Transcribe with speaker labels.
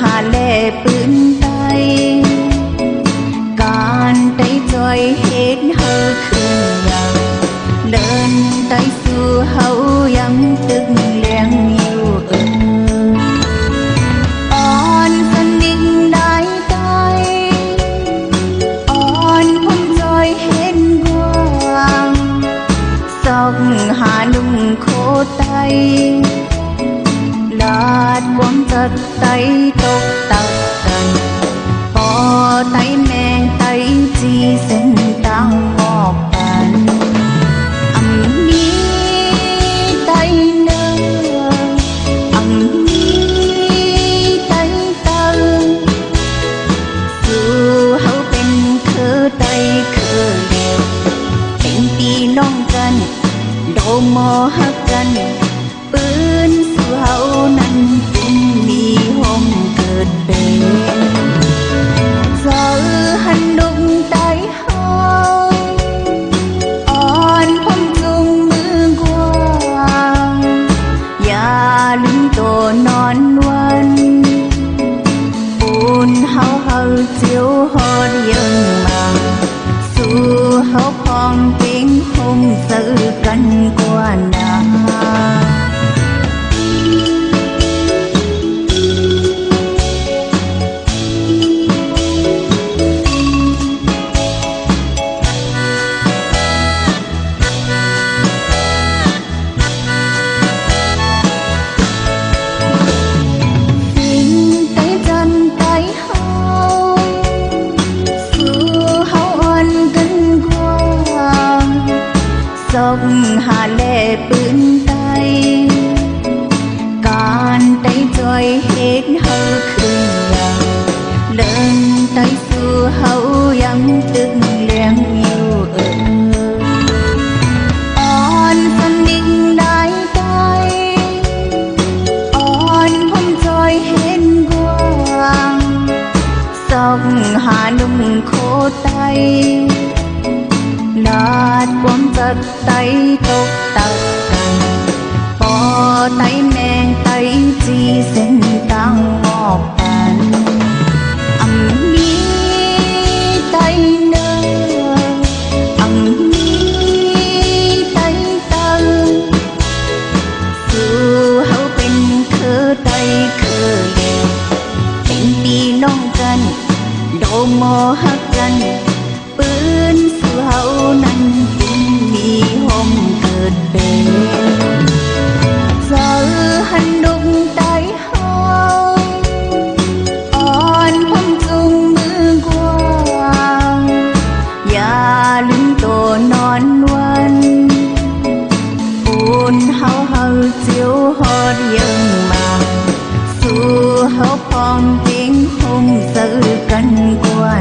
Speaker 1: หาแลปืนไตการได้จอยเฮ็ดเฮาขึ้นอย่างเดินไตสู่เฮายังตึกแรงอยู่อ่อนสนิงได้ไตอ่อนพมจอยเฮ็ดกว้างสอกหานุ่มโคไตลาดวงจัดไตตกตักกันพอไตแมงไตจีเส้นตั้งออกกันอันนี้ไตเนื้ออันนี้ไตตังสู่เฮาเป็นคือไตคือเดียวเป็นพี่น้องกันโดมอฮักกันปืนสู่เฮานั้นจึงมีหมเกิดเป็นเจ้าหันดุงไตเฮาอ่อนพมจุงมือกว้างอย่าลืมตัวนอนวันปูนเฮาเจียวฮอดยังมาสู่เฮาพองเป็นหมซื้อกันกว่านาหาแลปืนไตการได้จอยเฮ็ดเฮาขึ้นอย่างเดินไตสู่เฮายังตึกแรงอยู่อ่อนสนิงได้ไตอ่อนพมจอยเฮ็ดกว้างสอกหานุ่มโคไตลาดความจัดไตตกตักกันปอไตแมงไตจีเส้นตั้งออกกันอันนี้ไตเนื้ออันนี้ไตตังสู่เฮาเป็นคือไตคือเดียวเป็นพี่น้องกันโดมอฮักกันปืนสู่เฮานั้นจึงมีหมเกิดเป็นเจ้าหันดุงไตเฮาอ่อนพมจุงมือกว้างอย่าลืมตัวนอนวันปูนเฮาเจียวฮอดยังมาสู่เฮาพองเป็นหมซื้อกันกว่า